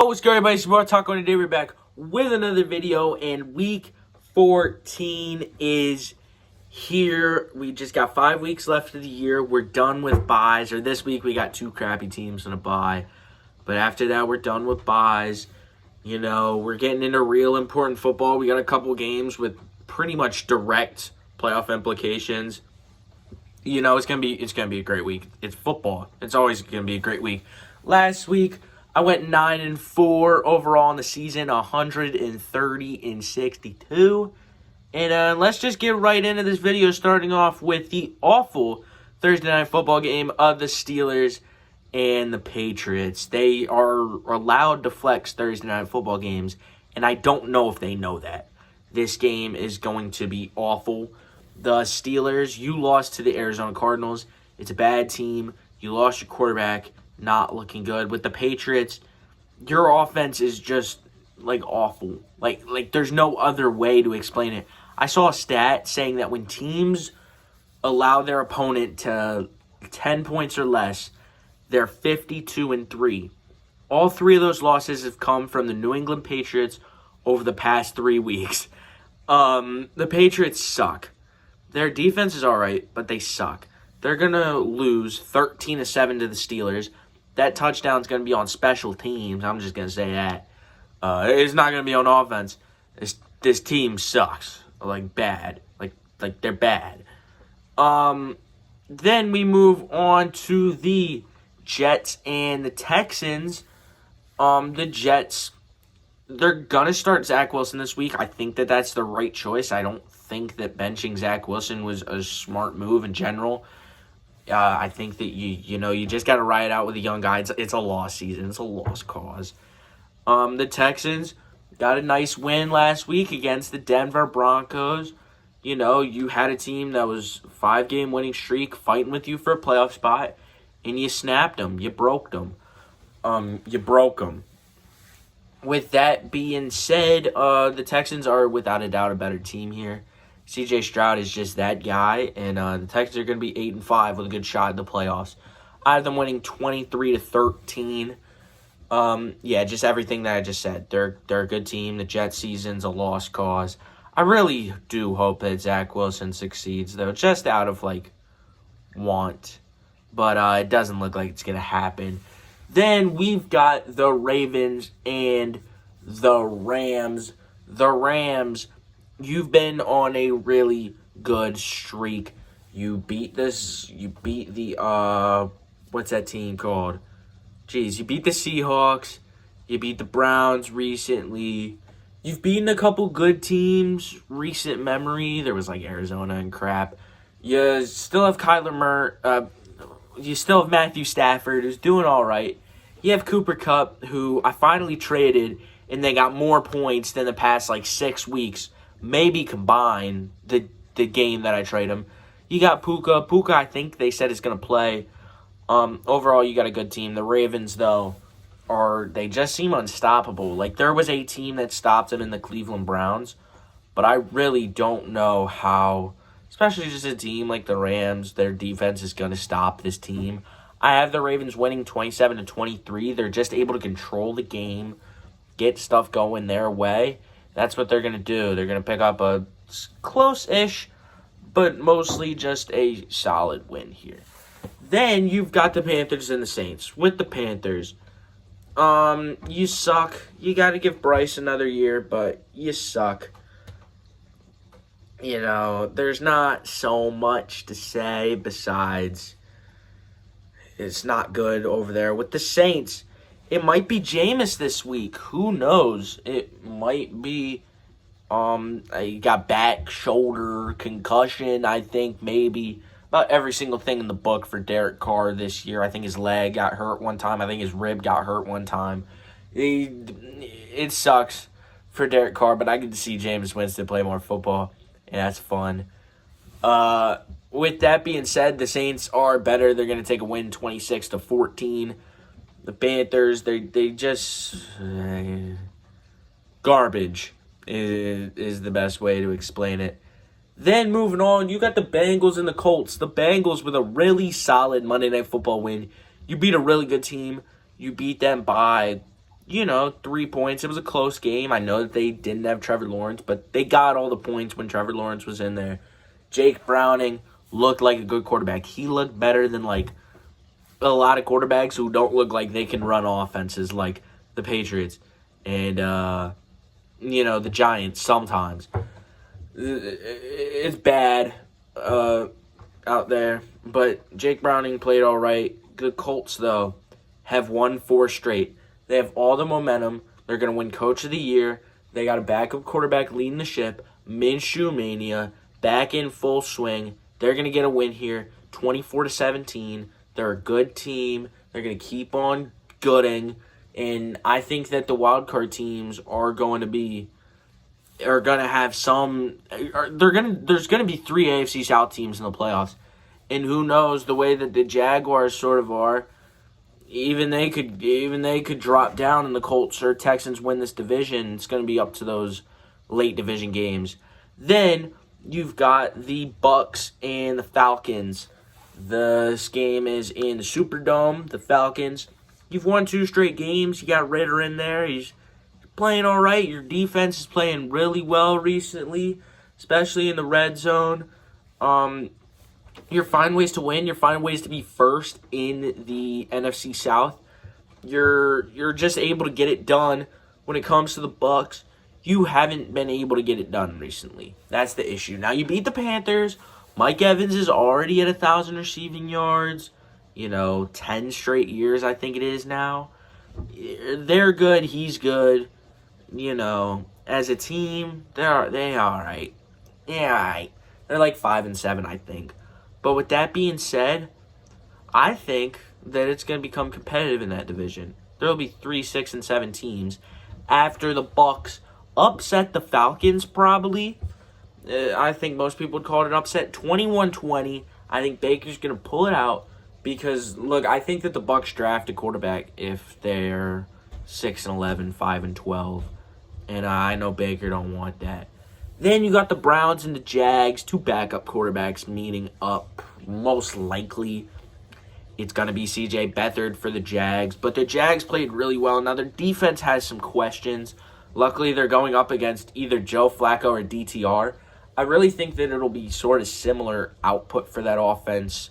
What's good, everybody? It's your boy Taco, and today we're back with another video, and week 14 is here. We just got 5 weeks left of the year. We're done with buys, or this week we got 2 crappy teams and a bye. But after that, we're done with buys. You know, we're getting into real important football. We got a couple games with pretty much direct playoff implications. You know, it's gonna be a great week. It's football. It's always gonna be a great week. Last week, I went 9-4 overall in the season, 130-62. And let's just get right into this video, starting off with the awful Thursday night football game of the Steelers and the Patriots. They are allowed to flex Thursday night football games, and I don't know if they know that. This game is going to be awful. The Steelers, you lost to the Arizona Cardinals. It's a bad team. You lost your quarterback. Not looking good. With the Patriots, your offense is just, awful. Like there's no other way to explain it. I saw a stat saying that when teams allow their opponent to 10 points or less, they're 52-3. All 3 of those losses have come from the New England Patriots over the past 3 weeks. The Patriots suck. Their defense is all right, but they suck. They're going to lose 13-7 to the Steelers. That touchdown's going to be on special teams. I'm just going to say that. It's not going to be on offense. This team sucks. Bad. They're bad. Then we move on to the Jets and the Texans. The Jets, they're going to start Zach Wilson this week. I think that that's the right choice. I don't think that benching Zach Wilson was a smart move in general. I think that you just got to ride it out with a young guy. It's a lost season. It's a lost cause. The Texans got a nice win last week against the Denver Broncos. You know, you had a team that was 5-game winning streak fighting with you for a playoff spot, and you snapped them. You broke them. You broke them. With that being said, the Texans are without a doubt a better team here. C.J. Stroud is just that guy, and the Texans are going to be 8-5 with a good shot at the playoffs. I have them winning 23-13. Just everything that I just said. They're a good team. The Jets season's a lost cause. I really do hope that Zach Wilson succeeds, though, just out of want. But it doesn't look like it's going to happen. Then we've got the Ravens and the Rams. The Rams, you've been on a really good streak. You beat the what's that team called? You beat the Seahawks. You beat the Browns recently. You've beaten a couple good teams, recent memory. There was Arizona and crap. You still have Kyler Murray. You still have Matthew Stafford, who's doing all right. You have Cooper Kupp, who I finally traded, and they got more points than the past 6 weeks. Maybe combine the game that I trade him. You got Puka. Puka, I think they said is going to play. Overall, you got a good team. The Ravens, though, they just seem unstoppable. There was a team that stopped them in the Cleveland Browns, but I really don't know how, especially just a team like the Rams, their defense is going to stop this team. I have the Ravens winning 27-23. They're just able to control the game, get stuff going their way. That's what they're going to do. They're going to pick up a close-ish, but mostly just a solid win here. Then you've got the Panthers and the Saints. With the Panthers, you suck. You got to give Bryce another year, but you suck. You know, there's not so much to say besides it's not good over there. With the Saints, it might be Jameis this week. Who knows? It might be he got back, shoulder, concussion, I think maybe. About every single thing in the book for Derek Carr this year. I think his leg got hurt one time. I think his rib got hurt one time. It sucks for Derek Carr, but I get to see Jameis Winston play more football, and that's fun. With that being said, the Saints are better. They're going to take a win 26-14. The Panthers, they just garbage is the best way to explain it. Then moving on, you got the Bengals and the Colts. The Bengals with a really solid Monday Night Football win. You beat a really good team. You beat them by 3 points. It was a close game. I know that they didn't have Trevor Lawrence, but they got all the points when Trevor Lawrence was in there. Jake Browning looked like a good quarterback. He looked better than, a lot of quarterbacks who don't look like they can run offenses like the Patriots and, the Giants sometimes. It's bad out there, but Jake Browning played all right. The Colts, though, have won 4 straight. They have all the momentum. They're going to win Coach of the Year. They got a backup quarterback leading the ship. Minshew Mania back in full swing. They're going to get a win here, 24-17. They're a good team. They're going to keep on gooding. And I think that the wildcard teams are going to have some. There's going to be 3 AFC South teams in the playoffs, and who knows, the way that the Jaguars sort of are, even they could drop down, and the Colts or Texans win this division. It's going to be up to those late division games. Then you've got the Bucs and the Falcons. This game is in the Superdome. The Falcons. You've won 2 straight games. You got Ritter in there. He's playing all right. Your defense is playing really well recently, especially in the red zone. You're finding ways to win. You're finding ways to be first in the NFC South. You're just able to get it done. When it comes to the Bucs, you haven't been able to get it done recently. That's the issue. Now you beat the Panthers. Mike Evans is already at 1,000 receiving yards. 10 straight years, I think it is now. They're good. He's good. As a team, they all right. Yeah, all right. They're 5-7, I think. But with that being said, I think that it's going to become competitive in that division. There will be 3, 6, and 7 teams after the Bucs upset the Falcons. Probably, I think most people would call it an upset. 21-20. I think Baker's going to pull it out. Because, look, I think that the Bucs draft a quarterback if they're 6-11, 5-12. And I know Baker don't want that. Then you got the Browns and the Jags, 2 backup quarterbacks meeting up. Most likely, it's going to be C.J. Beathard for the Jags. But the Jags played really well. Now, their defense has some questions. Luckily, they're going up against either Joe Flacco or DTR. I really think that it'll be sort of similar output for that offense.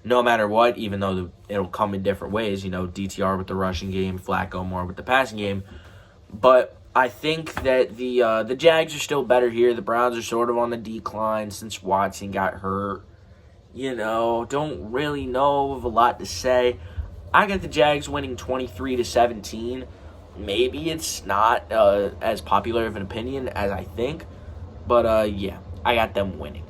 No matter what, even though it'll come in different ways, DTR with the rushing game, Flacco more with the passing game. But I think that the Jags are still better here. The Browns are sort of on the decline since Watson got hurt. Don't really know of a lot to say. I got the Jags winning 23-17. Maybe it's not as popular of an opinion as I think. But, yeah, I got them winning.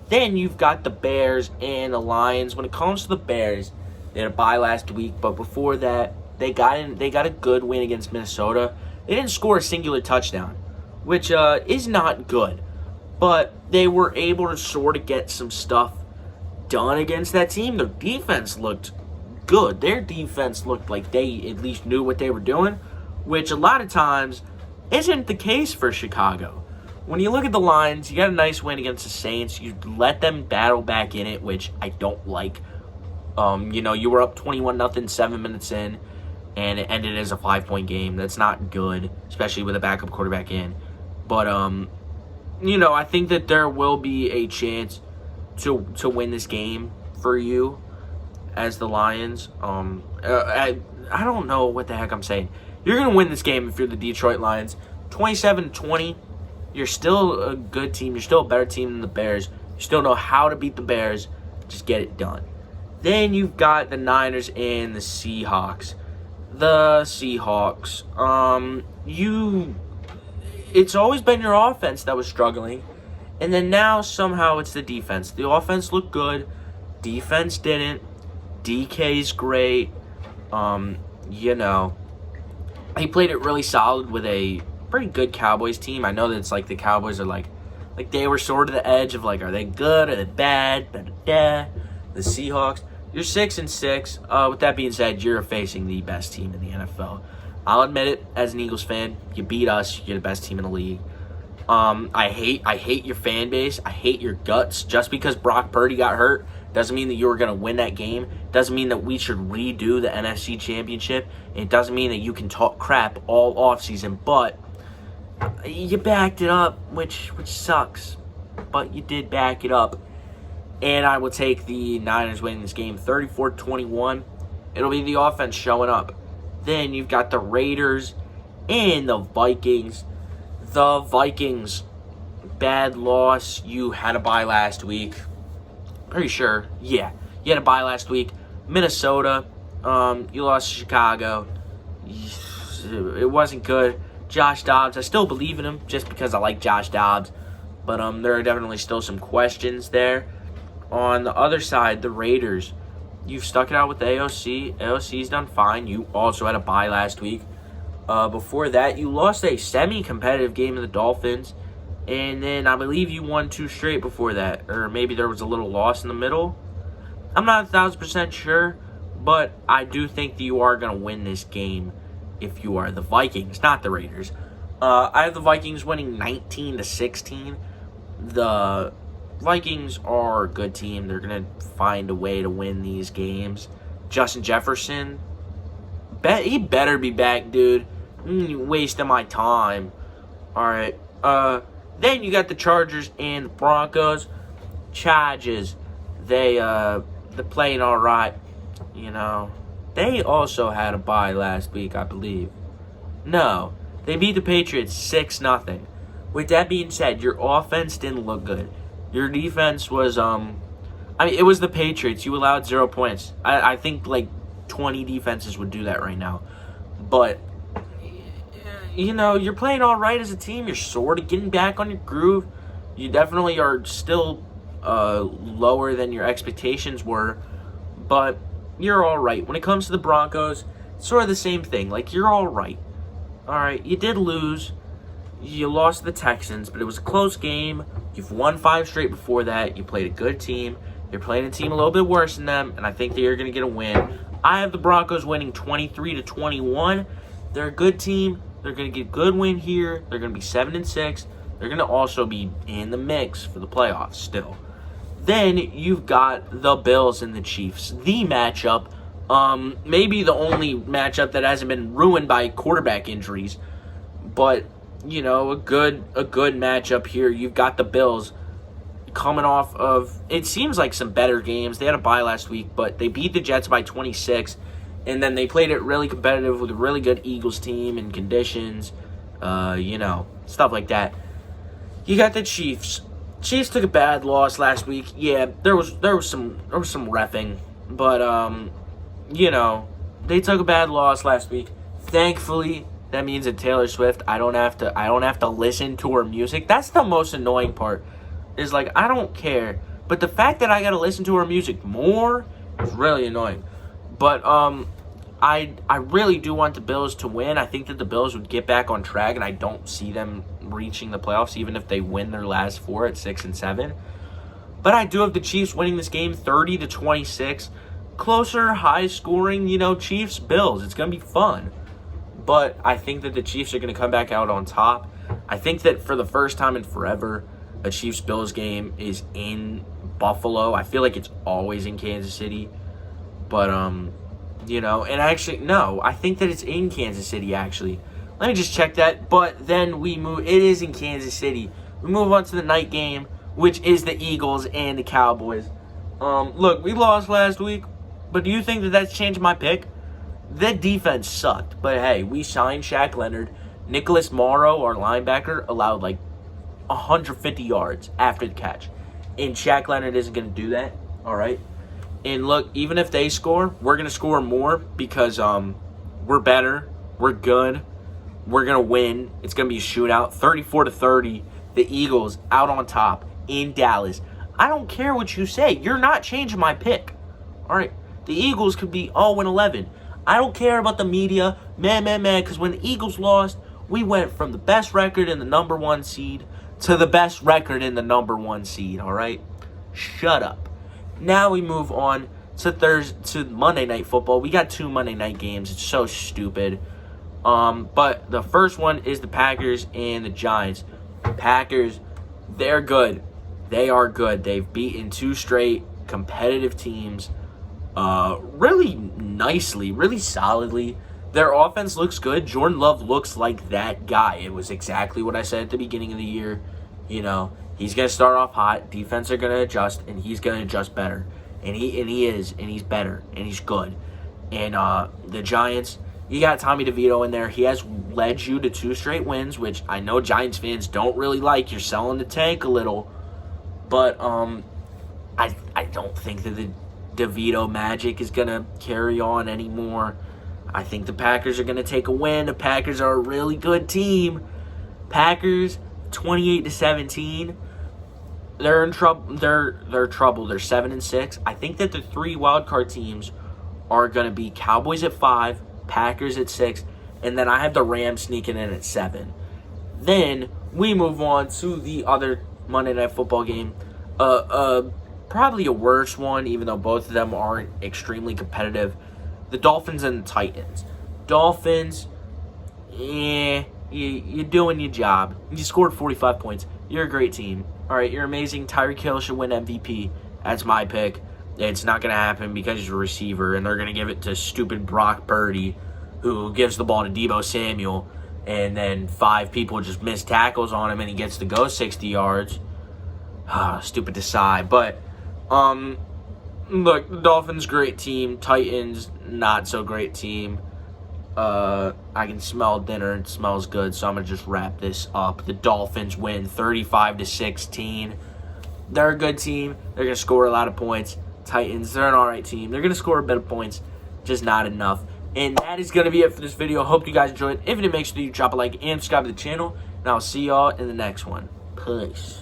Then you've got the Bears and the Lions. When it comes to the Bears, they had a bye last week, but before that, they got a good win against Minnesota. They didn't score a singular touchdown, which is not good. But they were able to sort of get some stuff done against that team. Their defense looked good. Their defense looked like they at least knew what they were doing, which a lot of times isn't the case for Chicago. When you look at the Lions, you got a nice win against the Saints. You let them battle back in it, which I don't like. You were up 21-0 7 minutes in, and it ended as a 5-point game. That's not good, especially with a backup quarterback in. But, I think that there will be a chance to win this game for you as the Lions. I don't know what the heck I'm saying. You're going to win this game if you're the Detroit Lions. 27-20. You're still a good team. You're still a better team than the Bears. You still know how to beat the Bears. Just get it done. Then you've got the Niners and the Seahawks. The Seahawks. It's always been your offense that was struggling. And then now somehow it's the defense. The offense looked good. Defense didn't. DK's great. He played it really solid with a pretty good Cowboys team. I know that it's the Cowboys are they were sort of the edge of are they good, are they bad, the Seahawks. You're 6-6. With that being said, you're facing the best team in the NFL. I'll admit it, as an Eagles fan, you beat us, you're the best team in the league. I hate your fan base. I hate your guts. Just because Brock Purdy got hurt Doesn't mean that you're going to win that game. Doesn't mean that we should redo the NFC Championship. It doesn't mean that you can talk crap all offseason. But you backed it up, which sucks. But you did back it up. And I will take the Niners winning this game 34-21. It'll be the offense showing up. Then you've got the Raiders and the Vikings. The Vikings, bad loss. You had a bye last week. Pretty sure. Yeah, you had a bye last week. Minnesota, you lost to Chicago. It wasn't good. Josh Dobbs, I still believe in him just because I like Josh Dobbs. But there are definitely still some questions there. On the other side, the Raiders, you've stuck it out with the AOC. AOC's done fine. You also had a bye last week. Before that, you lost a semi-competitive game to the Dolphins. And then I believe you won 2 straight before that. Or maybe there was a little loss in the middle. I'm not 1,000% sure. But I do think that you are going to win this game if you are the Vikings, not the Raiders. I have the Vikings winning 19-16. The Vikings are a good team. They're going to find a way to win these games. Justin Jefferson, he better be back, dude. Wasting my time. All right. Then you got the Chargers and the Broncos. Chargers, they're playing all right. You know, they also had a bye last week, I believe. No, they beat the Patriots 6-0. With that being said, your offense didn't look good. Your defense was, it was the Patriots. You allowed 0 points. I think like 20 defenses would do that right now. But you know, you're playing all right as a team. You're sort of getting back on your groove. You definitely are still lower than your expectations were, but you're all right. When it comes to the Broncos, it's sort of the same thing. Like, you're all right. All right, you did lose. You lost to the Texans, but it was a close game. You've won 5 straight before that. You played a good team. You're playing a team a little bit worse than them, and I think that you're going to get a win. I have the Broncos winning 23-21. They're a good team. They're going to get a good win here. They're going to be 7-6. They're going to also be in the mix for the playoffs still. Then you've got the Bills and the Chiefs. The matchup, maybe the only matchup that hasn't been ruined by quarterback injuries. But, you know, a good matchup here. You've got the Bills coming off of, it seems like some better games. They had a bye last week, but they beat the Jets by 26. And then they played it really competitive with a really good Eagles team and conditions, you know, stuff like that. You got the Chiefs. Chiefs took a bad loss last week. Yeah, there was some reffing, but you know, they took a bad loss last week. Thankfully, that means that Taylor Swift, I don't have to listen to her music. That's the most annoying part. Is like, I don't care, but the fact that I got to listen to her music more is really annoying. But I really do want the Bills to win. I think that the Bills would get back on track, and I don't see them reaching the playoffs, even if they win their last 4 at 6-7. But I do have the Chiefs winning this game 30-26. Closer, high scoring, you know, Chiefs, Bills. It's going to be fun. But I think that the Chiefs are going to come back out on top. I think that for the first time in forever, a Chiefs-Bills game is in Buffalo. I feel like it's always in Kansas City. But, you know, and actually, no, I think that it's in Kansas City, actually. Let me just check that. But then we move, it is in Kansas City. We move on to the night game, which is the Eagles and the Cowboys. Look, we lost last week, but do you think that that's changed my pick? That defense sucked, but hey, we signed Shaq Leonard. Nicholas Morrow, our linebacker, allowed like 150 yards after the catch. And Shaq Leonard isn't going to do that, all right? And look, even if they score, we're going to score more because we're better, we're good, we're going to win. It's going to be a shootout, 34-30. The Eagles out on top in Dallas. I don't care what you say. You're not changing my pick. All right, the Eagles could be 0-11. I don't care about the media, because when the Eagles lost, we went from the best record in the number 1 seed to the best record in the number 1 seed, all right? Shut up. Now we move on to Monday Night Football. We got 2 Monday night games. It's so stupid. But the first one is the Packers and the Giants. Packers, they're good. They are good. They've beaten 2 straight competitive teams really nicely, really solidly. Their offense looks good. Jordan Love looks like that guy. It was exactly what I said at the beginning of the year. You know, he's going to start off hot. Defense are going to adjust, and he's going to adjust better. And he is, and he's better, and he's good. And the Giants, you got Tommy DeVito in there. He has led you to 2 straight wins, which I know Giants fans don't really like. You're selling the tank a little. But I don't think that the DeVito magic is going to carry on anymore. I think the Packers are going to take a win. The Packers are a really good team. Packers, 28-17. They're in trouble. They're trouble. They're 7-6. I think that the 3 wildcard teams are going to be Cowboys at 5, Packers at 6, and then I have the Rams sneaking in at 7. Then we move on to the other Monday Night Football game. Probably a worse one, even though both of them aren't extremely competitive. The Dolphins and the Titans. Dolphins, you're doing your job. You scored 45 points. You're a great team. All right, you're amazing. Tyreek Hill should win MVP. That's my pick. It's not going to happen because he's a receiver, and they're going to give it to stupid Brock Purdy, who gives the ball to Deebo Samuel, and then 5 people just miss tackles on him, and he gets to go 60 yards. Stupid decide. But, look, the Dolphins, great team. Titans, not so great team. I can smell dinner. It smells good, so I'm going to just wrap this up. The Dolphins win 35-16. They're a good team. They're going to score a lot of points. Titans, they're an alright team. They're going to score a bit of points, just not enough. And that is going to be it for this video. Hope you guys enjoyed. If you did, make sure that you drop a like and subscribe to the channel. And I'll see y'all in the next one. Peace.